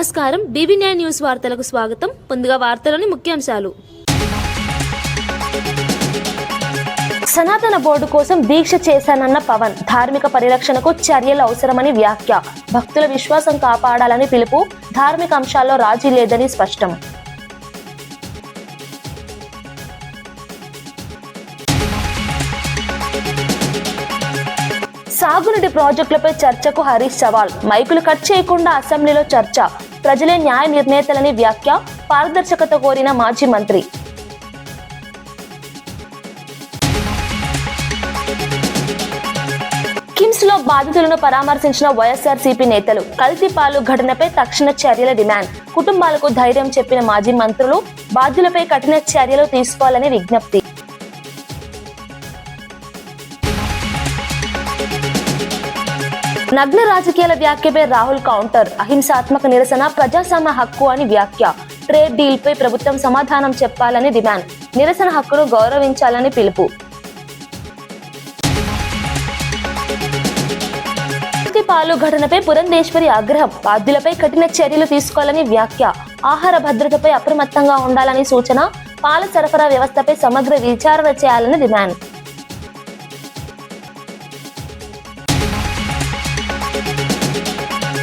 నమస్కారం బీబీ9 న్యూస్ వార్తలకు స్వాగతం. ముందుగా వార్తలోని ముఖ్యాంశాలు. సనాతన బోర్డు కోసం దీక్ష చేశానన్న పవన్, ధార్మిక పరిరక్షణకు చర్యలు అవసరమని వ్యాఖ్య. భక్తుల విశ్వాసం కాపాడాలని పిలుపు, ధార్మిక అంశాల్లో రాజీ లేదని స్పష్టం. సాగునీటి ప్రాజెక్టులపై చర్చకు హరీష్ సవాల్, మైకులు కట్ చేయకుండా అసెంబ్లీలో చర్చ, ప్రజలే న్యాయ నిర్ణేతలని వ్యాఖ్య, పారదర్శకత కోరిన మాజీ మంత్రి. కిమ్స్ లో బాధితులను పరామర్శించిన వైఎస్ఆర్సీపీ నేతలు, కల్తీపాలు ఘటనపై తక్షణ చర్యల డిమాండ్, కుటుంబాలకు ధైర్యం చెప్పిన మాజీ మంత్రులు, బాధ్యులపై కఠిన చర్యలు తీసుకోవాలని విజ్ఞప్తి. నగ్న రాజకీయాల వ్యాఖ్యపై రాహుల్ కౌంటర్, అహింసాత్మక నిరసన ప్రజాస్వామ్య హక్కు అని వ్యాఖ్య, ట్రేడ్ డీల్ పై ప్రభుత్వం సమాధానం చెప్పాలని డిమాండ్, నిరసన హక్కును గౌరవించాలని పిలుపు. పాలు ఘటనపై పురంధేశ్వరి ఆగ్రహం, బాధ్యులపై కఠిన చర్యలు తీసుకోవాలని వ్యాఖ్య, ఆహార భద్రతపై అప్రమత్తంగా ఉండాలని సూచన, పాల సరఫరా వ్యవస్థపై సమగ్ర విచారణ చేయాలని డిమాండ్.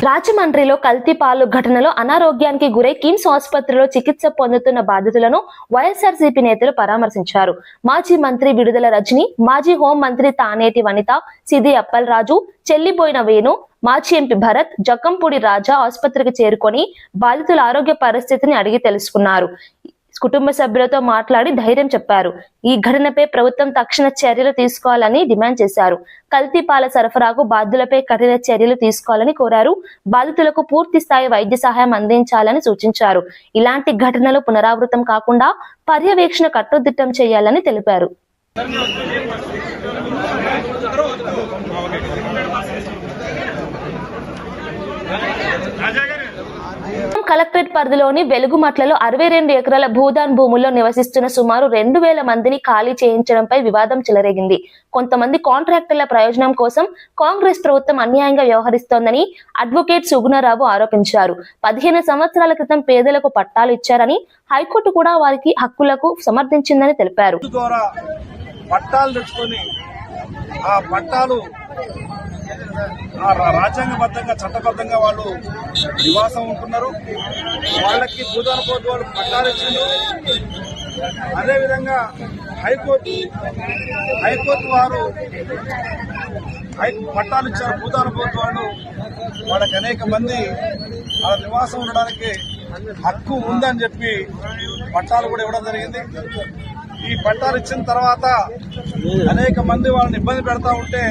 రాజమండ్రిలో కల్తీపాలు ఘటనలో అనారోగ్యానికి గురై కిమ్స్ ఆసుపత్రిలో చికిత్స పొందుతున్న బాధితులను వైఎస్ఆర్సీపీ నేతలు పరామర్శించారు. మాజీ మంత్రి విడుదల రజని, మాజీ హోంమంత్రి తానేటి వనిత, సిది అప్పలరాజు, చెల్లిపోయిన వేణు, మాజీ ఎంపీ భరత్, జక్కంపూడి రాజా ఆసుపత్రికి చేరుకొని బాధితుల ఆరోగ్య పరిస్థితిని అడిగి తెలుసుకున్నారు. కుటుంబ సభ్యులతో మాట్లాడి ధైర్యం చెప్పారు. ఈ ఘటనపై ప్రభుత్వం తక్షణ చర్యలు తీసుకోవాలని డిమాండ్ చేశారు. కల్తీ పాల సరఫరాకు బాధ్యులపై కఠిన చర్యలు తీసుకోవాలని కోరారు. బాధితులకు పూర్తి స్థాయి వైద్య సహాయం అందించాలని సూచించారు. ఇలాంటి ఘటనలు పునరావృతం కాకుండా పర్యవేక్షణ కట్టుదిట్టం చేయాలని తెలిపారు. కలెక్టరేట్ పరిధిలోని వెలుగుమట్లలో 62 ఎకరాల భూదాన్ భూముల్లో నివసిస్తున్న సుమారు 2000 మందిని ఖాళీ చేయించడంపై వివాదం చెలరేగింది. కొంతమంది కాంట్రాక్టర్ల ప్రయోజనం కోసం కాంగ్రెస్ ప్రభుత్వం అన్యాయంగా వ్యవహరిస్తోందని అడ్వకేట్ సుగుణరావు ఆరోపించారు. 15 సంవత్సరాల క్రితం పేదలకు పట్టాలు ఇచ్చారని, హైకోర్టు కూడా వారికి హక్కులకు సమర్థించిందని తెలిపారు. ఆ పట్టాలు రాజ్యాంగబద్ధంగా చట్టబద్ధంగా వాళ్ళు నివాసం ఉంటున్నారు. వాళ్ళకి భూదాన బోర్డు వాళ్ళు పట్టాలు ఇచ్చింది. అదేవిధంగా హైకోర్టు వారు పట్టాలు ఇచ్చారు. భూదాన బోర్డు వాళ్ళు వాళ్ళకి అనేక మంది వాళ్ళ నివాసం ఉండడానికి హక్కు ఉందని చెప్పి పట్టాలు కూడా ఇవ్వడం జరిగింది. ఈ పట్టాలు ఇచ్చిన తర్వాత అనేక మంది వాళ్ళని ఇబ్బంది పెడతా ఉంటే,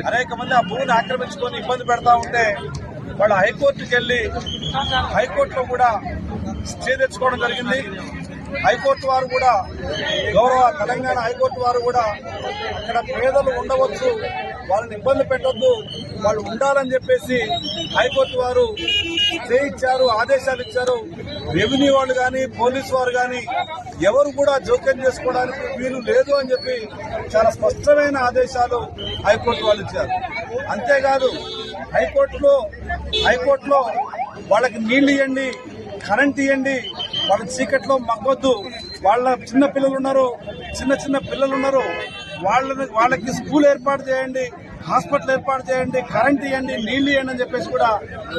అనేక మంది ఆ భూమిని ఆక్రమించుకొని ఇబ్బంది పెడతా ఉంటే వాళ్ళు హైకోర్టుకి వెళ్లి హైకోర్టులో కూడా స్టే తెచ్చుకోవడం జరిగింది. హైకోర్టు వారు కూడా, గౌరవ తెలంగాణ హైకోర్టు వారు కూడా అక్కడ పేదలు ఉండవచ్చు, వాళ్ళని ఇబ్బంది పెట్టొద్దు, వాళ్ళు ఉండాలని చెప్పేసి హైకోర్టు వారు స్టే ఇచ్చారు, ఆదేశాలు ఇచ్చారు. రెవెన్యూ వాళ్ళు కానీ, పోలీసు వారు కానీ ఎవరు కూడా జోక్యం చేసుకోవడానికి వీలు లేదు అని చెప్పి చాలా స్పష్టమైన ఆదేశాలు హైకోర్టు వాళ్ళు ఇచ్చారు. అంతేకాదు హైకోర్టులో వాళ్ళకి నీళ్లు ఇవ్వండి, కరెంట్ ఇవ్వండి, వాళ్ళ చీకట్లో మగ్గొద్దు, వాళ్ళ చిన్న పిల్లలు ఉన్నారు, వాళ్ళకి స్కూల్ ఏర్పాటు చేయండి, హాస్పిటల్ ఏర్పాటు చేయండి, కరెంట్ ఇవ్వండి, నీళ్లు ఇవ్వండి అని చెప్పేసి కూడా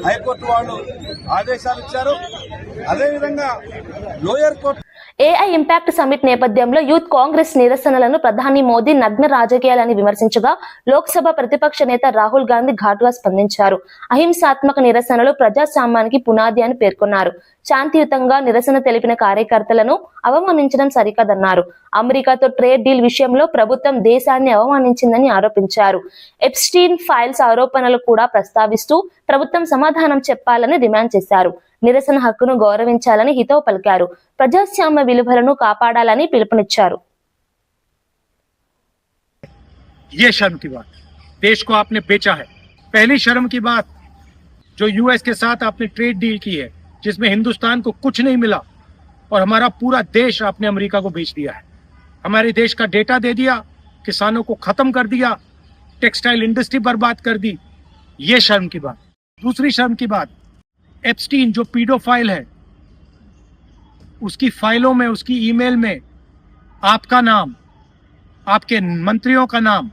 హైకోర్టు వాళ్ళు ఆదేశాలు ఇచ్చారు. అదేవిధంగా lower court AI impact summit నేపథ్యంలో యూత్ కాంగ్రెస్ నిరసనలను ప్రధాని మోదీ నగ్న రాజకీయాలని విమర్శించగా, లోక్సభ ప్రతిపక్ష నేత రాహుల్ గాంధీ ఘాటుగా స్పందించారు. అహింసాత్మక నిరసనలు ప్రజాస్వామ్యానికి పునాది అని పేర్కొన్నారు. శాంతియుతంగా నిరసన తెలిపిన కార్యకర్తలను అవమానించడం సరికాదన్నారు. అమెరికాతో ట్రేడ్ డీల్ విషయంలో ప్రభుత్వం దేశాన్ని అవమానించిందని ఆరోపించారు. ఎప్స్టీన్ ఫైల్స్ ఆరోపణలు కూడా ప్రస్తావిస్తూ ప్రభుత్వం సమాధానం చెప్పాలని డిమాండ్ చేశారు. నిరసన హక్కును గౌరవించాలని హితవు పలికారు. ప్రజాస్వామ్య విలువలను కాపాడాలని పిలుపునిచ్చారు. ये शर्म की बात, देश को आपने बेचा है. पहली शर्म की बात जो यूएस के साथ आपने ट्रेड डील की है, जिसमें हिंदुस्तान को कुछ नहीं मिला और हमारा पूरा देश आपने अमेरिका को बेच दिया है. हमारे देश का डेटा दे दिया, किसानों को खत्म कर दिया, टेक्सटाइल इंडस्ट्री बर्बाद कर दी. ये शर्म की बात. दूसरी शर्म की बात, एप्स्टीन जो पीडोफाइल है, उसकी फाइलों में, उसकी ईमेल में आपका नाम, आपके मंत्रियों का नाम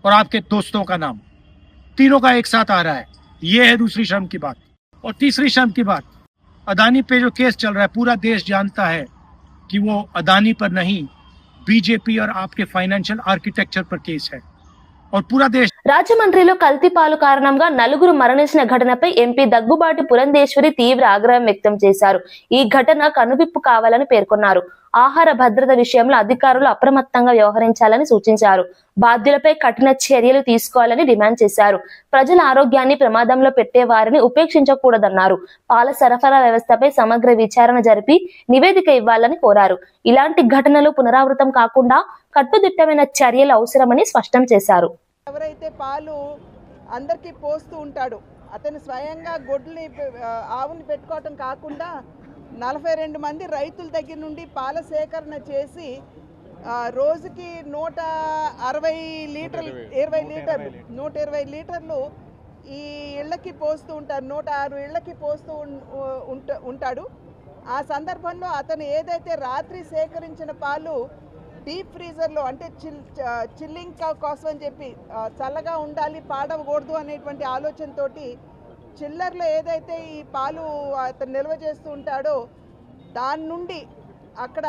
और आपके दोस्तों का नाम, तीनों का एक साथ आ रहा है। ये है दूसरी शर्म की बात। और तीसरी शर्म की बात, अदानी पे जो केस चल रहा है, पूरा देश जानता है कि वो अदानी पर नहीं, बीजेपी और आपके फाइनेंशियल आर्किटेक्चर पर केस है और पूरा देश। రాజమండ్రిలో కల్తీ పాలు కారణంగా నలుగురు మరణించిన ఘటనపై ఎంపీ దగ్గుబాటి పురంధేశ్వరి తీవ్ర ఆగ్రహం వ్యక్తం చేశారు. ఈ ఘటన కనువిప్పు కావాలని పేర్కొన్నారు. ఆహార భద్రత విషయంలో అధికారులు అప్రమత్తంగా వ్యవహరించాలని సూచించారు. బాధ్యులపై కఠిన చర్యలు తీసుకోవాలని డిమాండ్ చేశారు. ప్రజల ఆరోగ్యాన్ని ప్రమాదంలో పెట్టే వారిని ఉపేక్షించకూడదన్నారు. పాల సరఫరా వ్యవస్థపై సమగ్ర విచారణ జరిపి నివేదిక ఇవ్వాలని కోరారు. ఇలాంటి ఘటనలు పునరావృతం కాకుండా కట్టుదిట్టమైన చర్యలు అవసరమని స్పష్టం చేశారు. ఎవరైతే పాలు అందరికీ పోస్తూ ఉంటాడు, అతను స్వయంగా గొడ్లని ఆవుని పెట్టుకోవటం కాకుండా 42 మంది రైతుల దగ్గర నుండి పాల సేకరణ చేసి రోజుకి 120 లీటర్లు ఈ ఇళ్ళకి పోస్తూ ఉంటారు. 106 ఇళ్ళకి పోస్తూ ఉంటాడు. ఆ సందర్భంలో అతను ఏదైతే రాత్రి సేకరించిన పాలు డీప్ ఫ్రీజర్లో, అంటే చిల్లింగ్ కోసం అని చెప్పి చల్లగా ఉండాలి, పాడవకూడదు అనేటువంటి ఆలోచనతోటి చిల్లర్లో ఏదైతే ఈ పాలు అతను నిల్వ చేస్తూ ఉంటాడో దాని నుండి అక్కడ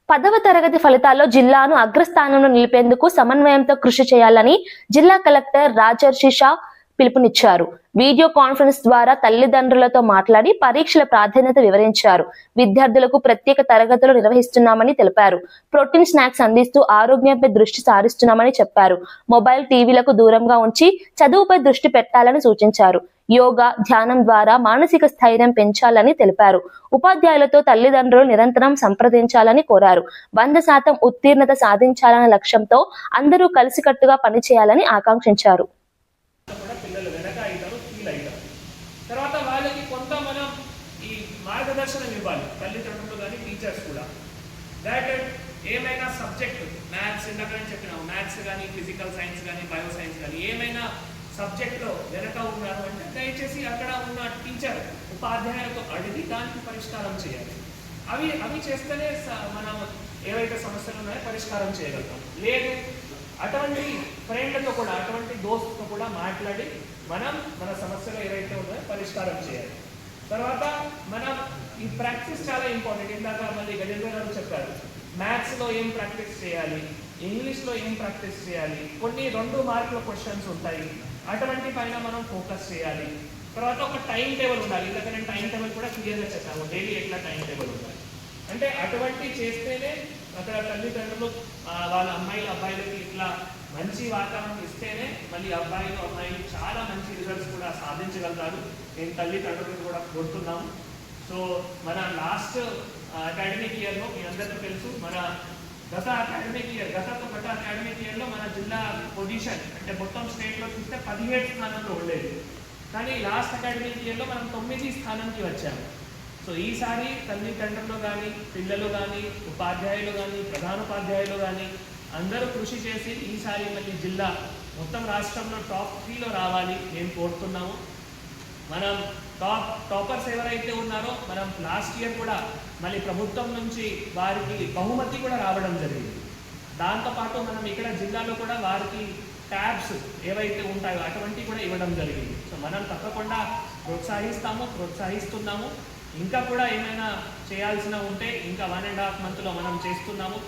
10వ తరగతి ఫలితాల్లో జిల్లాను అగ్రస్థానంలో నిలిపేందుకు సమన్వయంతో కృషి చేయాలని జిల్లా కలెక్టర్ రాజర్షి షా పిలుపునిచ్చారు. వీడియో కాన్ఫరెన్స్ ద్వారా తల్లిదండ్రులతో మాట్లాడి పరీక్షల ప్రాధాన్యత వివరించారు. విద్యార్థులకు ప్రత్యేక తరగతులు నిర్వహిస్తున్నామని తెలిపారు. ప్రోటీన్ స్నాక్స్ అందిస్తూ ఆరోగ్యంపై దృష్టి సారిస్తున్నామని చెప్పారు. మొబైల్ టీవీలకు దూరంగా ఉంచి చదువుపై దృష్టి పెట్టాలని సూచించారు. యోగా, ధ్యానం ద్వారా మానసిక స్థైర్యం పెంచాలని తెలిపారు. ఉపాధ్యాయులతో తల్లిదండ్రులు నిరంతరం సంప్రదించాలని కోరారు. 100% ఉత్తీర్ణత సాధించాలనే లక్ష్యంతో అందరూ కలిసికట్టుగా పనిచేయాలని ఆకాంక్షించారు. తర్వాత వాళ్ళకి కొంత మనం ఈ మార్గదర్శనం ఇవ్వాలి, తల్లిదండ్రులు కానీ టీచర్స్ కూడా. దాట్ ఏమైనా సబ్జెక్ట్, మ్యాథ్స్ ఇందాక చెప్పినాము, మ్యాథ్స్ కానీ ఫిజికల్ సైన్స్ కానీ బయో సైన్స్ కానీ ఏమైనా సబ్జెక్ట్లో వెనక ఉన్నారు అంటే దయచేసి అక్కడ ఉన్న టీచర్ ఉపాధ్యాయులతో అడిగి దానికి పరిష్కారం చేయాలి. అవి చేస్తేనే మనం ఏవైతే సమస్యలు ఉన్నాయో పరిష్కారం చేయగలుగుతాం. లేదు అటువంటి ఫ్రెండ్లతో కూడా, అటువంటి దోస్తుతో కూడా మాట్లాడి మనం మన సమస్యలు ఏవైతే ఉన్నాయో పరిష్కారం చేయాలి. తర్వాత మనం ఈ ప్రాక్టీస్ చాలా ఇంపార్టెంట్. ఇందాక మళ్ళీ గజేంద్ర గారు చెప్పారు, మ్యాథ్స్లో ఏం ప్రాక్టీస్ చేయాలి, ఇంగ్లీష్లో ఏం ప్రాక్టీస్ చేయాలి, కొన్ని 2 మార్కుల క్వశ్చన్స్ ఉంటాయి, అటువంటి పైన మనం ఫోకస్ చేయాలి. తర్వాత ఒక టైం టేబుల్ ఉండాలి. ఇందాక నేను టైం టేబుల్ కూడా క్లియర్గా చెప్పాము, డైలీ ఎట్లా టైం టేబుల్ ఉండాలి అంటే అటువంటి చేస్తేనే అక్కడ తల్లిదండ్రులు వాళ్ళ అమ్మాయిలు అబ్బాయిలకి ఇట్లా మంచి వాతావరణం ఇస్తేనే మళ్ళీ అబ్బాయిలు అమ్మాయిలు చాలా మంచి రిజల్ట్స్ కూడా సాధించగలుగుతారు. నేను తల్లిదండ్రులను కూడా కోరుతున్నాము. సో మన లాస్ట్ అకాడమిక్ ఇయర్లో మీ అందరికీ తెలుసు, మన గత అకాడమిక్ ఇయర్లో మన జిల్లా పొజిషన్ అంటే మొత్తం స్టేట్లో చూస్తే 17 స్థానంలో ఉండేది. కానీ లాస్ట్ అకాడమిక్ ఇయర్లో మనం 9 స్థానంకి వచ్చాము. సో ఈసారి తల్లిదండ్రులు కానీ, పిల్లలు కానీ, ఉపాధ్యాయులు కానీ, ప్రధానోపాధ్యాయులు కానీ అందరూ కృషి చేసి ఈసారి మళ్ళీ జిల్లా మొత్తం రాష్ట్రంలో టాప్ 3లో రావాలి మేము కోరుతున్నాము. మనం టాపర్స్ ఎవరైతే ఉన్నారో మనం లాస్ట్ ఇయర్ కూడా మళ్ళీ ప్రభుత్వం నుంచి వారికి బహుమతి కూడా రావడం జరిగింది. దాంతోపాటు మనం ఇక్కడ జిల్లాలో కూడా వారికి ట్యాబ్స్ ఏవైతే ఉంటాయో అటువంటివి కూడా ఇవ్వడం జరిగింది. సో మనం తప్పకుండా ప్రోత్సహిస్తున్నాము. ఇంకా కూడా ఏమైనా చేయాల్సిన ఉంటే ఇంకా 1.5 monthలో మనం చేస్తున్నాము.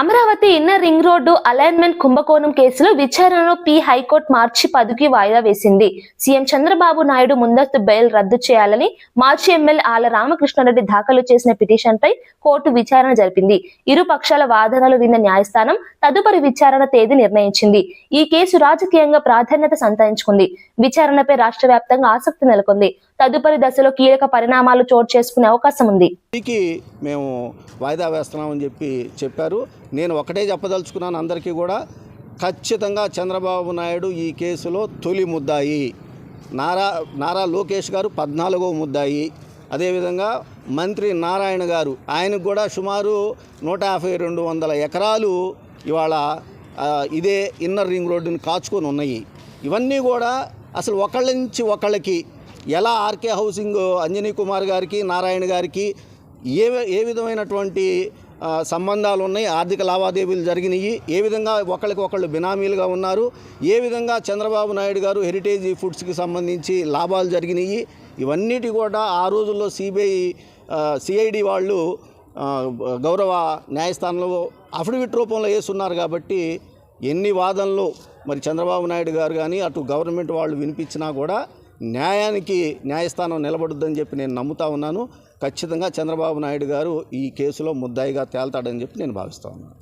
Amaravati inner ring road alignment కుంభకోణం కేసులో విచారణను హైకోర్టు మార్చి 10కి వాయిదా వేసింది. సీఎం చంద్రబాబు నాయుడు ముందస్తు బెయిల్ రద్దు చేయాలని మాజీ ఎమ్మెల్యే ఆళ్ల రామకృష్ణారెడ్డి దాఖలు చేసిన పిటిషన్పై కోర్టు విచారణ జరిపింది. ఇరు పక్షాల వాదనలు విన్న న్యాయస్థానం తదుపరి విచారణ తేదీ నిర్ణయించింది. ఈ కేసు రాజకీయంగా ప్రాధాన్యత సంతరించుకుంది. విచారణపై రాష్ట్ర వ్యాప్తంగా ఆసక్తి నెలకొంది. తదుపరి దశలో కీలక పరిణామాలు చోటు చేసుకునే అవకాశం ఉంది. మేము వాయిదా వేస్తున్నామని చెప్పారు. నేను ఒకటే చెప్పదలుచుకున్నాను అందరికీ కూడా, ఖచ్చితంగా చంద్రబాబు నాయుడు ఈ కేసులో తొలి ముద్దాయి, నారా లోకేష్ గారు 14వ ముద్దాయి, అదేవిధంగా మంత్రి నారాయణ గారు, ఆయనకు కూడా సుమారు 150-200 ఎకరాలు ఇవాళ ఇదే ఇన్నర్ రింగ్ రోడ్డుని కాచుకొని ఉన్నాయి. ఇవన్నీ కూడా అసలు ఒకళ్ళ నుంచి ఒకళ్ళకి ఎలా ఆర్కే హౌసింగ్ అంజనీ కుమార్ గారికి నారాయణ గారికి ఏ విధమైనటువంటి సంబంధాలు ఉన్నాయి, ఆర్థిక లావాదేవీలు జరిగినాయి, ఏ విధంగా ఒకళ్ళకొకళ్ళు బినామీలుగా ఉన్నారు, ఏ విధంగా చంద్రబాబు నాయుడు గారు హెరిటేజ్ ఫుడ్స్కి సంబంధించి లాభాలు జరిగినాయి, ఇవన్నిటి కూడా ఆ రోజుల్లో సిఐడి వాళ్ళు గౌరవ న్యాయస్థానంలో అఫిడవిట్ రూపంలో వేస్తున్నారు. కాబట్టి ఎన్ని వాదనలు మరి చంద్రబాబు నాయుడు గారు కానీ అటు గవర్నమెంట్ వాళ్ళు వినిపించినా కూడా న్యాయస్థానం నిలబడుద్దని చెప్పి నేను నమ్ముతా ఉన్నాను. ఖచ్చితంగా చంద్రబాబు నాయుడు గారు ఈ కేసులో ముద్దాయిగా తేల్తాడని చెప్పి నేను భావిస్తా ఉన్నాను.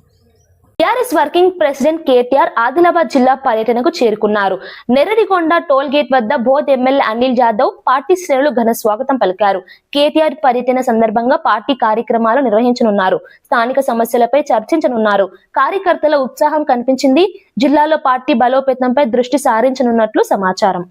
TRS working president KTR Adilabad జిల్లా పర్యటనకు చేరుకున్నారు. నెరడిగొండ టోల్ గేట్ వద్ద బోధ్ ఎమ్మెల్యే అనిల్ జాదవ్ పార్టీ శ్రేణులు ఘన స్వాగతం పలికారు. కేటీఆర్ పర్యటన సందర్భంగా పార్టీ కార్యక్రమాలు నిర్వహించనున్నారు. స్థానిక సమస్యలపై చర్చించనున్నారు. కార్యకర్తల ఉత్సాహం కనిపించింది. జిల్లాలో పార్టీ బలోపేతంపై దృష్టి సారించనున్నట్లు సమాచారం.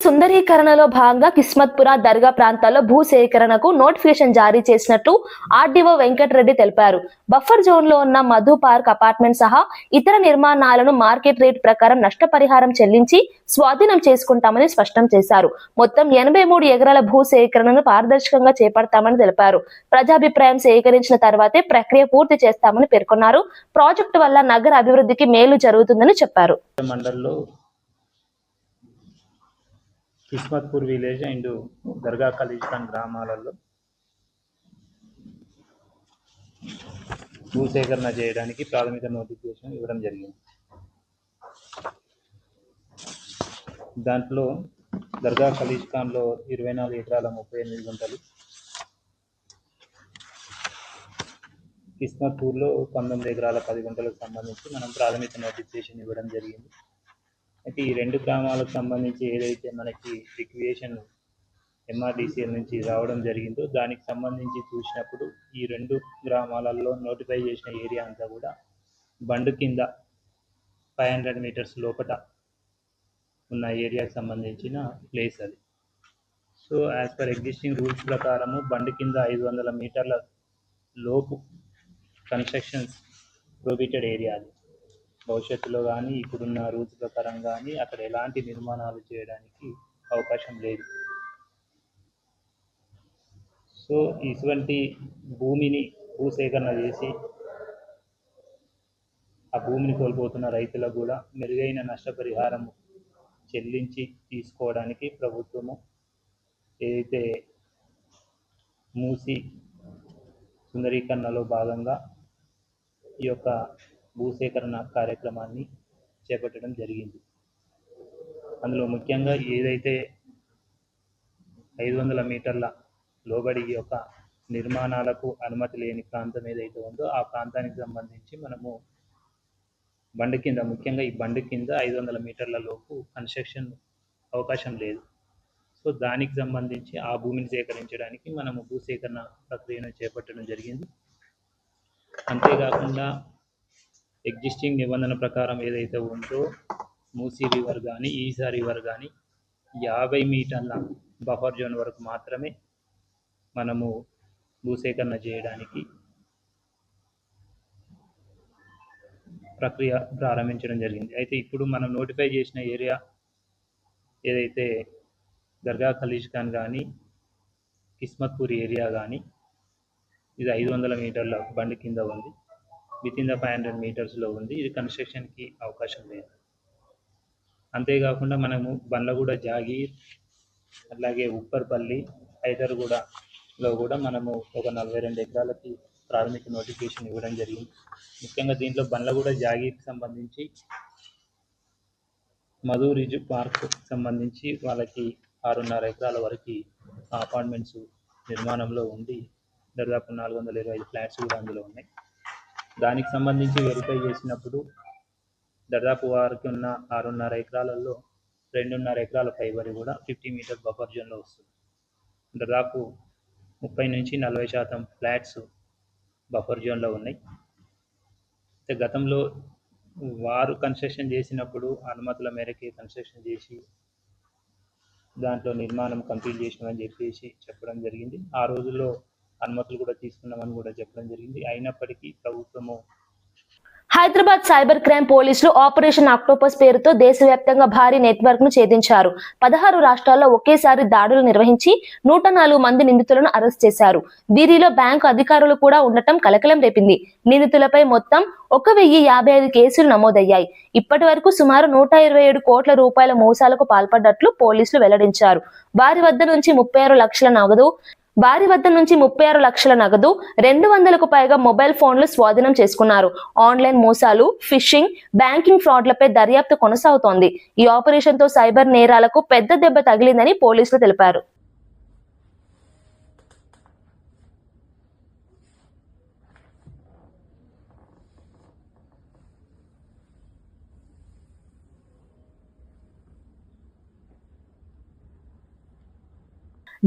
సుందరీకరణలో భాగంగా కిస్మత్పుర దర్గా ప్రాంతాల్లో భూ సేకరణకు నోటిఫికేషన్ జారీ చేసినట్లు ఆర్డీఓ వెంకటరెడ్డి తెలిపారు. బఫర్ జోన్ లో ఉన్న మధు పార్క్ అపార్ట్మెంట్ సహా ఇతర నిర్మాణాలను మార్కెట్ రేట్ ప్రకారం నష్టపరిహారం చెల్లించి స్వాధీనం చేసుకుంటామని స్పష్టం చేశారు. మొత్తం 83 ఎకరాల భూ సేకరణను పారదర్శకంగా చేపడతామని తెలిపారు. ప్రజాభిప్రాయం సేకరించిన తర్వాతే ప్రక్రియ పూర్తి చేస్తామని పేర్కొన్నారు. ప్రాజెక్టు వల్ల నగర అభివృద్ధికి మేలు జరుగుతుందని చెప్పారు. కిస్మత్పూర్ విలేజ్ అండ్ దర్గా ఖలీజ్ఖాన్ గ్రామాలలో భూసేకరణ చేయడానికి ప్రాథమిక నోటిఫికేషన్ ఇవ్వడం జరిగింది. దాంట్లో దర్గా ఖలీజ్ఖాన్లో 24 ఎకరాల 38 గుంటలు, కిస్మత్పూర్లో 19 ఎకరాల 10 గుంటలకు సంబంధించి మనం ప్రాథమిక నోటిఫికేషన్ ఇవ్వడం జరిగింది. అయితే ఈ 2 గ్రామాలకు సంబంధించి ఏదైతే మనకి రిక్రియేషన్ ఎంఆర్డీసీఎల్ నుంచి రావడం జరిగిందో దానికి సంబంధించి చూసినప్పుడు ఈ 2 గ్రామాలలో నోటిఫై చేసిన ఏరియా అంతా కూడా బండు కింద 500 మీటర్స్ లోపల ఉన్న ఏరియాకి సంబంధించిన ప్లేస్ అది. So as per existing rules ప్రకారము బండు కింద 500 మీటర్ల లోపు కన్స్ట్రక్షన్స్ ప్రొహిబిటెడ్ ఏరియా అది. భవిష్యత్తులో కానీ ఇప్పుడున్న రూల్స్ ప్రకారం కానీ అక్కడ ఎలాంటి నిర్మాణాలు చేయడానికి అవకాశం లేదు. సో ఇటువంటి భూమిని భూసేకరణ చేసి ఆ భూమిని కోల్పోతున్న రైతులకు కూడా మెరుగైన నష్టపరిహారం చెల్లించి తీసుకోవడానికి ప్రభుత్వము ఏదైతే మూసి సుందరీకరణలో భాగంగా ఈ యొక్క భూసేకరణ కార్యక్రమాన్ని చేపట్టడం జరిగింది. అందులో ముఖ్యంగా ఏదైతే 500 మీటర్ల లోబడి యొక్క నిర్మాణాలకు అనుమతి లేని ప్రాంతం ఏదైతే ఉందో ఆ ప్రాంతానికి సంబంధించి మనము బండి కింద, ముఖ్యంగా ఈ బండి కింద 500 మీటర్ల లోపు కన్స్ట్రక్షన్ అవకాశం లేదు. సో దానికి సంబంధించి ఆ భూమిని సేకరించడానికి మనము భూసేకరణ ప్రక్రియను చేపట్టడం జరిగింది. అంతేకాకుండా ఎగ్జిస్టింగ్ నిబంధన ప్రకారం ఏదైతే ఉందో మూసీ రివర్ కానీ ఈసా రివర్ కానీ 50 మీటర్ల బఫర్ జోన్ వరకు మాత్రమే మనము భూసేకరణ చేయడానికి ప్రక్రియ ప్రారంభించడం జరిగింది. అయితే ఇప్పుడు మనం నోటిఫై చేసిన ఏరియా ఏదైతే దర్గా ఖలీజ్ఖాన్ కానీ కిస్మత్పూర్ ఏరియా కానీ ఇది 500 మీటర్ల బండి కింద ఉంది, విత్ ఇన్ ద 500 మీటర్స్లో ఉంది. ఇది కన్స్ట్రక్షన్కి అవకాశం లేదు. అంతేకాకుండా మనము బండ్లగూడ జాగీర్ అలాగే ఉప్పర్పల్లి హైదర్గూడలో కూడా మనము ఒక 42 ఎకరాలకి ప్రాథమిక నోటిఫికేషన్ ఇవ్వడం జరిగింది. ముఖ్యంగా దీంట్లో బండ్లగూడ జాగీర్కి సంబంధించి మధు రిజ్ పార్క్ సంబంధించి వాళ్ళకి 6.5 ఎకరాల వరకు అపార్ట్మెంట్స్ నిర్మాణంలో ఉండి దాదాపు 425 ఫ్లాట్స్ కూడా అందులో ఉన్నాయి. దానికి సంబంధించి వెరిఫై చేసినప్పుడు దాదాపు వారికి ఉన్న 6.5 ఎకరాలలో 2.5 ఎకరాల పైబడి కూడా 50 మీటర్ బఫర్ జోన్లో వస్తుంది. దాదాపు 30 నుంచి 40% ఫ్లాట్స్ బఫర్ జోన్లో ఉన్నాయి. గతంలో వారు కన్స్ట్రక్షన్ చేసినప్పుడు అనుమతుల మేరకే కన్స్ట్రక్షన్ చేసి దాంట్లో నిర్మాణం కంప్లీట్ చేసినామని చెప్పేసి చెప్పడం జరిగింది. ఆ రోజుల్లో అనుమతులు కూడా తీసుకున్నామని కూడా చెప్పడం జరిగింది. అయినప్పటికీ ప్రభుత్వము హైదరాబాద్ సైబర్ క్రైమ్ పోలీసులు ఆపరేషన్ ఆక్టోపస్ పేరుతో దేశవ్యాప్తంగా భారీ నెట్వర్క్ ను ఛేదించారు. 16 రాష్ట్రాల్లో ఒకేసారి దాడులు నిర్వహించి 104 మంది నిందితులను అరెస్ట్ చేశారు. వీరిలో బ్యాంకు అధికారులు కూడా ఉండటం కలకలం రేపింది. నిందితులపై మొత్తం 1055 కేసులు నమోదయ్యాయి. ఇప్పటి వరకు సుమారు 127 కోట్ల రూపాయల మోసాలకు పాల్పడ్డట్లు పోలీసులు వెల్లడించారు. వారి వద్ద నుంచి 36 లక్షల నగదు 200కు పైగా మొబైల్ ఫోన్లు స్వాధీనం చేసుకున్నారు. ఆన్లైన్ మోసాలు, ఫిషింగ్, బ్యాంకింగ్ ఫ్రాడ్లపై దర్యాప్తు కొనసాగుతోంది. ఈ ఆపరేషన్ తో సైబర్ నేరాలకు పెద్ద దెబ్బ తగిలిందని పోలీసులు తెలిపారు.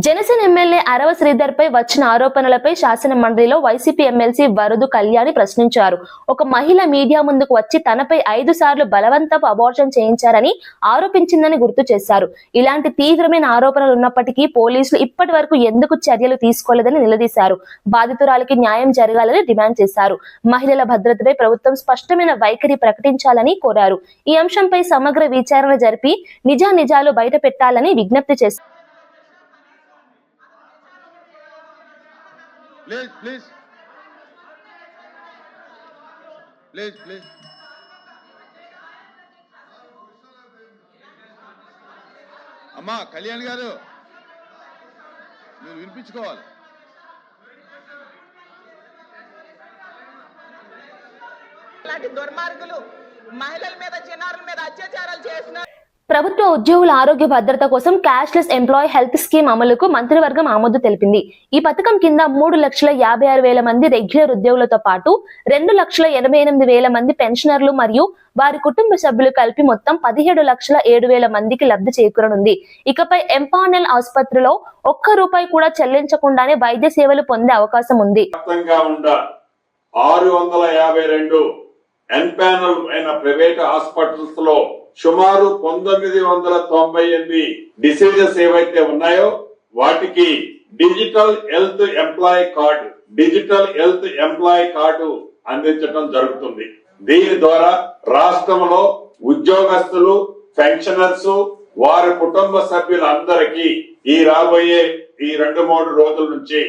జనసేన ఎమ్మెల్యే అరవ శ్రీధర్ పై వచ్చిన ఆరోపణలపై శాసన మండలిలో వైసీపీ ఎమ్మెల్సీ వరదు కళ్యాణి ప్రశ్నించారు. ఒక మహిళ మీడియా ముందుకు వచ్చి తనపై 5 సార్లు బలవంతపు అబార్షన్ చేయించారని ఆరోపించిందని గుర్తు చేశారు. ఇలాంటి తీవ్రమైన ఆరోపణలు ఉన్నప్పటికీ పోలీసులు ఇప్పటి వరకు ఎందుకు చర్యలు తీసుకోలేదని నిలదీశారు. బాధితురాలికి న్యాయం జరగాలని డిమాండ్ చేశారు. మహిళల భద్రతపై ప్రభుత్వం స్పష్టమైన వైఖరి ప్రకటించాలని కోరారు. ఈ అంశంపై సమగ్ర విచారణ జరిపి నిజానిజాలు బయట పెట్టాలని విజ్ఞప్తి చేశారు. Please. అమ్మా కళ్యాణ్ గారు మీరు వినిపించుకోవాలి. ఇలాంటి దుర్మార్గులు మహిళల మీద, చిన్నారుల మీద అత్యాచారాలు చేస్తున్నారు. ప్రభుత్వ ఉద్యోగుల ఆరోగ్య భద్రత కోసం క్యాష్లెస్ ఎంప్లాయీ హెల్త్ స్కీమ్ అమలుకు మంత్రివర్గం ఆమోదం తెలిపింది. ఈ పథకం కింద 3,56,000 మంది రెగ్యులర్ ఉద్యోగులతో పాటు 2,88,000 మంది పెన్షనర్లు మరియు వారి కుటుంబ సభ్యులు కలిపి మొత్తం 17,07,000 మందికి లబ్ధి చేకూరనుంది. ఇకపై ఎంపానల్ ఆసుపత్రిలో ₹1 కూడా చెల్లించకుండానే వైద్య సేవలు పొందే అవకాశం ఉంది. 652 ఎంపానల్ అయిన ప్రైవేట్ హాస్పిటల్స్ లో సుమారు 1998 డిసీజెస్ ఏవైతే ఉన్నాయో వాటికి డిజిటల్ హెల్త్ ఎంప్లాయీ కార్డు అందించడం జరుగుతుంది. దీని ద్వారా రాష్ట్రంలో ఉద్యోగస్తులు, పెన్షనర్స్, వారి కుటుంబ సభ్యులందరికీ ఈ రాబోయే ఈ 2-3 రోజుల నుంచి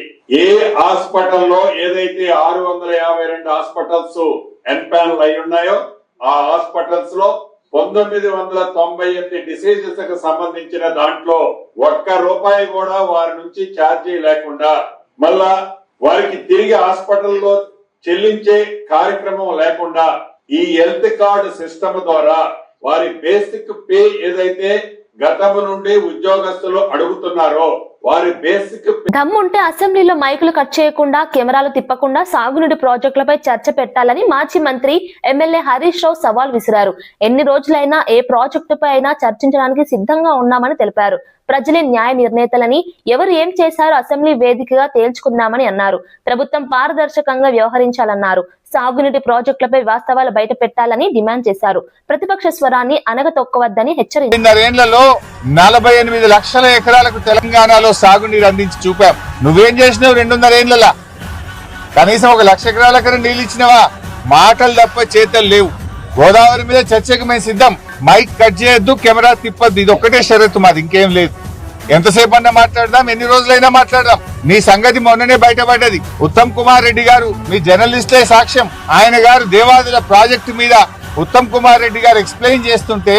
ఏ హాస్పిటల్లో ఏదైతే 652 హాస్పిటల్స్ ఎంపానల్ అయి ఉన్నాయో ఆ హాస్పిటల్స్ లో 1998 డిసీజెస్ కు సంబంధించిన దాంట్లో ₹1 కూడా వారి నుంచి ఛార్జీ లేకుండా, మళ్ళా వారికి తిరిగి హాస్పిటల్లో చెల్లించే కార్యక్రమం లేకుండా ఈ హెల్త్ కార్డు సిస్టమ్ ద్వారా వారి బేసిక్ పే ఏదైతే గతము నుండి ఉద్యోగస్తులు అడుగుతున్నారో వారి బేసిక్ దమ్ముంటే అసెంబ్లీలో మైకులు కట్ చేయకుండా, కెమెరాలు తిప్పకుండా సాగునీటి ప్రాజెక్టులపై చర్చ పెట్టాలని మాజీ మంత్రి ఎమ్మెల్యే హరీష్ రావు సవాల్ విసిరారు. ఎన్ని రోజులైనా ఏ ప్రాజెక్టుపై అయినా చర్చించడానికి సిద్ధంగా ఉన్నామని తెలిపారు. ప్రజలే న్యాయ నిర్ణేతలని, ఎవరు ఏం చేశారో అసెంబ్లీ వేదికగా తేల్చుకుందామని అన్నారు. ప్రభుత్వం పారదర్శకంగా వ్యవహరించాలన్నారు. సాగునీటి ప్రాజెక్టులపై వాస్తవాలు బయట పెట్టాలని డిమాండ్ చేశారు. ప్రతిపక్ష స్వరాన్ని అనగతొక్కవద్దని హెచ్చరించారు. 48 లక్షల ఎకరాలకు తెలంగాణలో సాగునీరు అందించి చూపాం. నువ్వేం చేసినావు 2.5 ఏళ్లలో? కనీసం 1 లక్ష ఎకరాలకు నీళ్ళు ఇచ్చినవా? మాటలు తప్ప చేతలు లేవు. గోదావరి మీద చర్చకు మేము సిద్ధం. మైక్ కట్ చేయొద్దు, కెమెరా తిప్పొద్దు, ఇది ఒక్కటే షరతు మాది, ఇంకేం లేదు. ఎంతసేపు అన్నా మాట్లాడదాం, ఎన్ని రోజులైనా మాట్లాడదాం. నీ సంగతి మొన్ననే బయటపడ్డది. ఉత్తమ్ కుమార్ రెడ్డి గారు, మీ జర్నలిస్టే సాక్ష్యం, ఆయన గారు దేవాదుల ప్రాజెక్టు మీద ఉత్తమ్ కుమార్ రెడ్డి గారు ఎక్స్ప్లెయిన్ చేస్తుంటే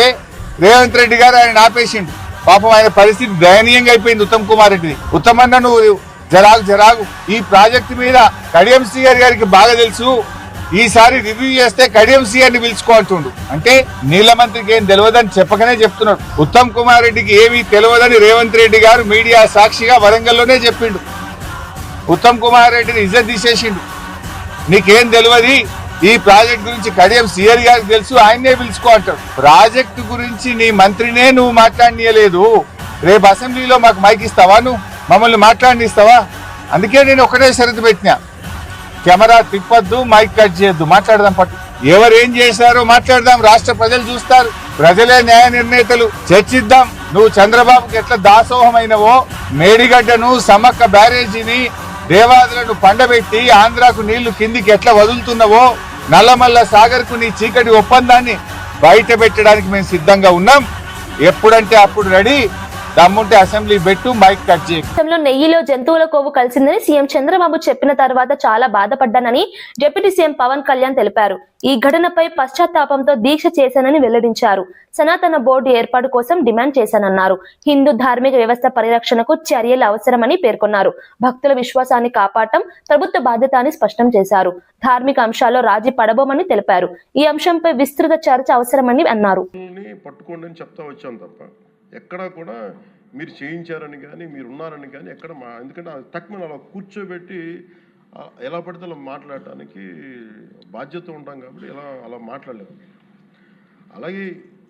రేవంత్ రెడ్డి గారు ఆయన ఆపేసిండు. పాపం ఆయన పరిస్థితి దయనీయంగా అయిపోయింది ఉత్తమ్ కుమార్ రెడ్డిది. ఉత్తమ్ అన్న నువ్వు జరాగు, ఈ ప్రాజెక్టు మీద కడియం శ్రీహరి గారికి బాగా తెలుసు, ఈసారి రివ్యూ చేస్తే కడియం శ్రీహరిని పిలుచుకోవాల్సిండు. అంటే నీళ్ల మంత్రికి ఏం తెలియదని చెప్పకనే చెప్తున్నాడు. ఉత్తమ్ కుమార్ రెడ్డికి ఏమీ తెలియదని రేవంత్ రెడ్డి గారు మీడియా సాక్షిగా వరంగల్లోనే చెప్పిండు. ఉత్తమ్ కుమార్ రెడ్డిని ఇజ్జత్ తీసేసిండు. నీకేం తెలియదు, ఈ ప్రాజెక్ట్ గురించి కడియం శ్రీహరి గారికి తెలుసు, ఆయన్నే పిలుచుకో అంటాడు. ప్రాజెక్టు గురించి నీ మంత్రినే నువ్వు మాట్లాడనీయలేదు. రేపు అసెంబ్లీలో మాకు మైక్ ఇస్తావా? నువ్వు మమ్మల్ని మాట్లాడనిస్తావా? అందుకే నేను ఒకటే షరతు పెట్టినా, కెమెరా తిప్పొద్దు, మైక్ కట్ చేయొద్దు, మాట్లాడదాం. పట్టు ఎవరు ఏం చేశారో మాట్లాడదాం. రాష్ట్ర ప్రజలు చూస్తారు, ప్రజలే న్యాయ నిర్ణేతలు. చర్చిద్దాం. నువ్వు చంద్రబాబుకి ఎట్లా దాసోహమైనవో, మేడిగడ్డను, సమ్మక్క బ్యారేజీని, దేవాదులను పండబెట్టి ఆంధ్రాకు నీళ్లు కిందికి ఎట్లా వదులుతున్నావో, నల్లమల్ల సాగర్కు నీ చీకటి ఒప్పందాన్ని బయట పెట్టడానికి మేము సిద్ధంగా ఉన్నాం. ఎప్పుడంటే అప్పుడు రెడీ. దమ్ముంటే అసెంబ్లీ పెట్టు, మైక్ కట్ చేయి. దేశంలో నెయ్యిలో జంతువుల కొవ్వు కలిసిందని సీఎం చంద్రబాబు చెప్పిన తర్వాత చాలా బాధపడ్డానని డిప్యూటీ సీఎం పవన్ కళ్యాణ్ తెలిపారు. ఈ ఘటనపై పశ్చాత్తాపంతో దీక్ష చేశానని వెల్లడించారు. సనాతన బోర్డు ఏర్పాటు కోసం డిమాండ్ చేశానన్నారు. హిందూ ధార్మిక వ్యవస్థ పరిరక్షణకు చర్యలు అవసరమని పేర్కొన్నారు. భక్తుల విశ్వాసాన్ని కాపాడటం ప్రభుత్వ బాధ్యత అని స్పష్టం చేశారు. ధార్మిక అంశాల్లో రాజీ పడబోమని తెలిపారు. ఈ అంశంపై విస్తృత చర్చ అవసరమని అన్నారు. పట్టుకోండి అని చెప్తా వచ్చాం తప్ప ఎక్కడా కూడా మీరు చేయించారని కానీ మీరు ఉన్నారని కానీ ఎక్కడ ఎందుకంటే తక్కువ అలా కూర్చోబెట్టి ఎలా పడితే అలా మాట్లాడటానికి బాధ్యత ఉంటాం కాబట్టి అలా మాట్లాడలేదు. అలాగే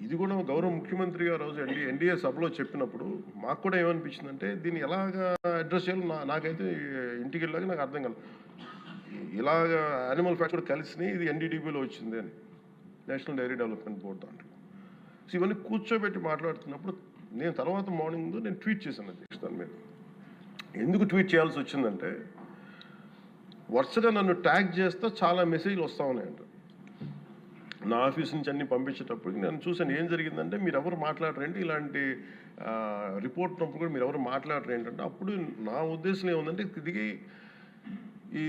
ఇది కూడా గౌరవ ముఖ్యమంత్రి గారు రోజు ఎన్డీఏ సభలో చెప్పినప్పుడు మాకు కూడా ఏమనిపించిందంటే దీన్ని ఎలాగా అడ్రస్ చేయాలో నాకైతే ఇంటికి వెళ్ళాక నాకు అర్థం కాలేదు. ఇలాగ యానిమల్ ఫ్యాక్ట్ కూడా కలిసి ఇది ఎన్డీడీబీలో వచ్చింది అని, నేషనల్ డైరీ డెవలప్మెంట్ బోర్డు దాంట్లో. సో ఇవన్నీ కూర్చోబెట్టి మాట్లాడుతున్నప్పుడు నేను తర్వాత మార్నింగ్ నేను ట్వీట్ చేశాను అధ్యక్ష. దాని మీద ఎందుకు ట్వీట్ చేయాల్సి వచ్చిందంటే వరుసగా నన్ను ట్యాగ్ చేస్తే చాలా మెసేజ్లు వస్తూ ఉన్నాయంట. నా ఆఫీస్ నుంచి అన్ని పంపించేటప్పటికి నేను చూసాను ఏం జరిగిందంటే మీరు ఎవరు మాట్లాడరేంటి, ఇలాంటి రిపోర్ట్ ఉన్నప్పుడు కూడా మీరు ఎవరు మాట్లాడరు ఏంటంటే, అప్పుడు నా ఉద్దేశం ఏముందంటే దిగి ఈ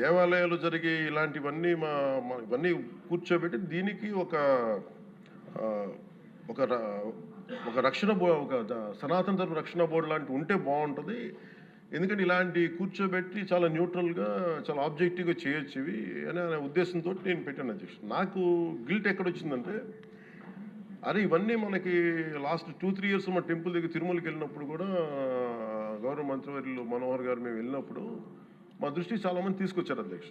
దేవాలయాలు జరిగే ఇలాంటివన్నీ ఇవన్నీ కూర్చోబెట్టి దీనికి ఒక రక్షణ ఒక సనాతన ధర్మ రక్షణ బోర్డు లాంటి ఉంటే బాగుంటుంది. ఎందుకంటే ఇలాంటి కూర్చోబెట్టి చాలా న్యూట్రల్గా చాలా ఆబ్జెక్టివ్గా చేయొచ్చు ఇవి అనే ఉద్దేశంతో నేను పెట్టాను అధ్యక్ష. నాకు గిల్ట్ ఎక్కడొచ్చిందంటే అరే ఇవన్నీ మనకి లాస్ట్ 2-3 ఇయర్స్ మా టెంపుల్ దగ్గర తిరుమలకి వెళ్ళినప్పుడు కూడా గౌరవ మంత్రివర్యులు మనోహర్ గారు మేము వెళ్ళినప్పుడు మా దృష్టికి చాలామంది తీసుకొచ్చారు అధ్యక్ష.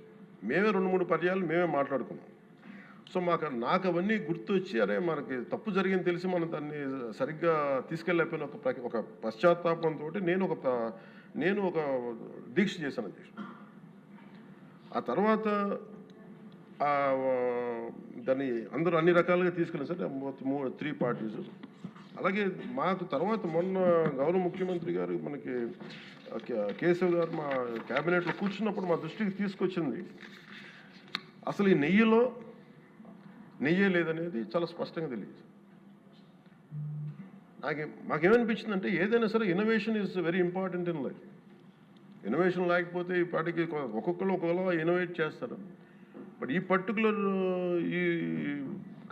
మేమే 2-3 పర్యాలు మేమే మాట్లాడుకున్నాం. సో నాకు అవన్నీ గుర్తొచ్చి అరే మనకి తప్పు జరిగింది తెలిసి మనం దాన్ని సరిగ్గా తీసుకెళ్ళకపోయిన ఒక పశ్చాత్తాపంతో నేను ఒక దీక్ష చేశాను అధ్యక్ష. ఆ తర్వాత దాన్ని అందరూ అన్ని రకాలుగా తీసుకెళ్ళారు సార్, 3 పార్టీస్. అలాగే మాకు తర్వాత మొన్న గౌరవ ముఖ్యమంత్రి గారు మనకి కేశవ్ గారు మా క్యాబినెట్లో కూర్చున్నప్పుడు మా దృష్టికి తీసుకొచ్చింది అసలు ఈ నెయ్యే లేదనేది చాలా స్పష్టంగా తెలియదు. మాకేమనిపించిందంటే ఏదైనా సరే innovation is very important in life. Innovation లేకపోతే ఈ పాటికి ఒక్కొక్కరు ఒక్కొక్కలా ఇన్నోవేట్ చేస్తారు. బట్ ఈ పర్టికులర్ ఈ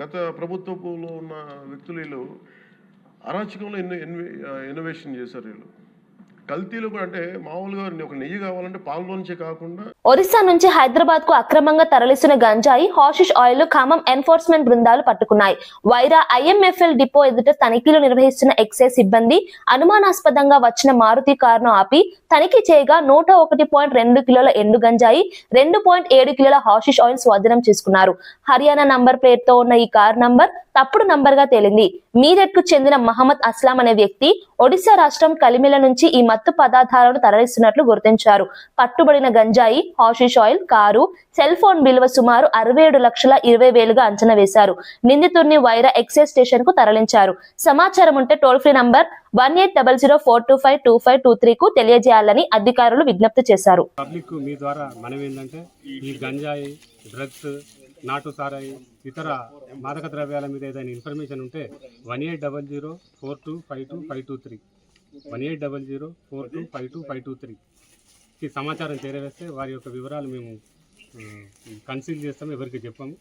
గత ప్రభుత్వంలో ఉన్న వ్యక్తులు వీళ్ళు అరాచకంలో ఇన్నోవేషన్ చేశారు. వీళ్ళు కల్తీలు కూడా అంటే మామూలుగా ఒక నెయ్యి కావాలంటే పాలలోంచే కాకుండా ఒరిస్సా నుంచి హైదరాబాద్ కు అక్రమంగా తరలిస్తున్న గంజాయి, హాషిష్ ఆయిల్ ఖమ్మం ఎన్ఫోర్స్మెంట్ బృందాలు పట్టుకున్నాయి. వైరా IMFL డిపో ఎదుట తనిఖీలు నిర్వహిస్తున్న ఎక్సైజ్ సిబ్బంది అనుమానాస్పదంగా వచ్చిన మారుతి కారును ఆపి తనిఖీ చేయగా 101.2 కిలోల ఎండు గంజాయి, 2.7 కిలోల హాషిష్ ఆయిల్ స్వాధీనం చేసుకున్నారు. హర్యానా నంబర్ ప్లేట్ తో ఉన్న ఈ కారు నంబర్ తప్పుడు నంబర్ గా తేలింది. మీరట్ కు చెందిన మహమ్మద్ అస్లాం అనే వ్యక్తి ఒడిశా రాష్ట్రం కలిమిల నుంచి ఈ మత్తు పదార్థాలను తరలిస్తున్నట్లు గుర్తించారు. పట్టుబడిన గంజాయి, hashish oil, car, cell phone విలువ సుమారు 67,20,000గా అంచనా వేశారు. నిందితుడిని వైరా ఎక్సైజ్ స్టేషన్ కు తరలించారు. సమాచారం ఉంటే టోల్ ఫ్రీ నంబర్ 1800-425-2523 కు తెలియజేయాలని అధికారులు విజ్ఞప్తి చేశారు. పబ్లిక్ మీ ద్వారా మనం ఏంటంటే ఈ గంజాయి, డ్రగ్స్, నాటు సారాయి, ఇతర మాదక ద్రవ్యాల మీద ఏదైనా ఇన్ఫర్మేషన్ ఉంటే 1800-425-2523 1800-425-2523కి సమాచారం చేరవేస్తే వారి యొక్క వివరాలు మేము కన్సీల్ చేస్తాము, ఎవరికి చెప్పాము.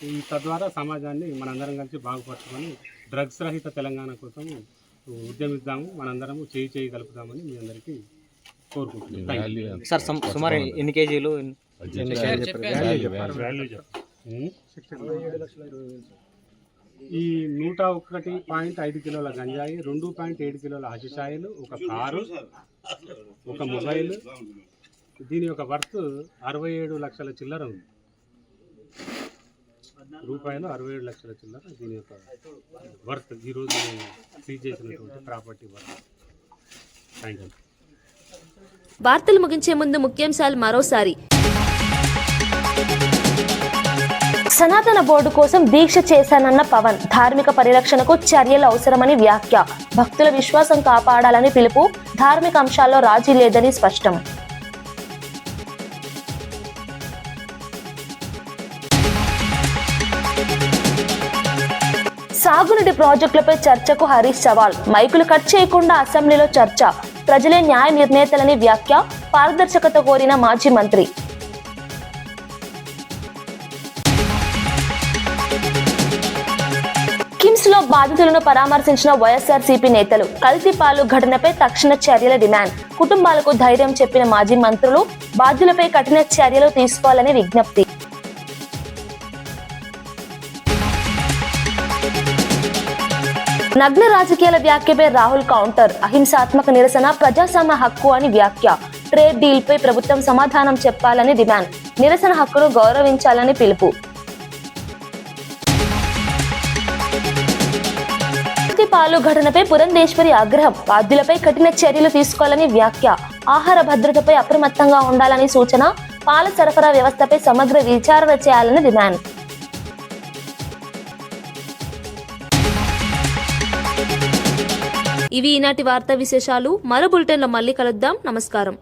ఈ తద్వారా సమాజాన్ని మనందరం కలిసి బాగుపరచుకొని డ్రగ్స్ రహిత తెలంగాణ కోసం ఉద్యమిద్దాము, మనందరము చేయి కలుపుదామని మీ అందరికీ కోరుకుంటున్నాం. సార్ సుమారు ఎన్ని కేజీలు? ఈ 101.5 కిలోల గంజాయి, 2.7 కిలోల హషిష్ ఆయిల్, ఒక కారు, ఒక మొబైల్, దీని యొక్క వర్త్ 67 లక్షల చిల్లర ఉంది. రూపాయలు 67 లక్షల చిల్లర దీని యొక్క వర్త్, ఈరోజు సీజ్ చేసినటువంటి ప్రాపర్టీ వర్త్. Thank you. వార్తలు ముగించే ముందు ముఖ్యాంశాలు మరోసారి. సనాతన బోర్డు కోసం దీక్ష చేశానన్న పవన్, ధార్మిక పరిరక్షణకు చర్యలు అవసరమని వ్యాఖ్య. భక్తుల విశ్వాసం కాపాడాలని పిలుపు, ధార్మిక అంశాల్లో రాజీ లేదని స్పష్టం. సాగునీటి ప్రాజెక్టులపై చర్చకు హరీష్ సవాల్. మైకులు కట్ చేయకుండా అసెంబ్లీలో చర్చ. ప్రజలే న్యాయ నిర్ణేతలని వ్యాఖ్య. పారదర్శకత కోరిన మాజీ మంత్రి. కిమ్స్ లో బాధితులను పరామర్శించిన వైఎస్ఆర్సీపీ నేతలు. కల్తీ పాలు ఘటనపై తక్షణ చర్యల డిమాండ్. కుటుంబాలకు ధైర్యం చెప్పిన మాజీ మంత్రులు. బాధ్యులపై కఠిన చర్యలు తీసుకోవాలని విజ్ఞప్తి. నగ్న రాజకీయాల వ్యాఖ్యపై రాహుల్ కౌంటర్. అహింసాత్మక నిరసన ప్రజాస్వామ్య హక్కు అని వ్యాఖ్య. ట్రేడ్ డీల్ పై ప్రభుత్వం సమాధానం చెప్పాలని డిమాండ్. నిరసన హక్కును గౌరవించాలని పిలుపు. పాలు ఘటనపై పురంధేశ్వరి ఆగ్రహం. బాధ్యులపై కఠిన చర్యలు తీసుకోవాలని వ్యాఖ్య. ఆహార భద్రతపై అప్రమత్తంగా ఉండాలని సూచన. పాల సరఫరా వ్యవస్థపై సమగ్ర విచారణ చేయాలని డిమాండ్. ఇవి ఈనాటి వార్తా విశేషాలు. మరో బులెటిన్లో మళ్ళీ కలుద్దాం. నమస్కారం.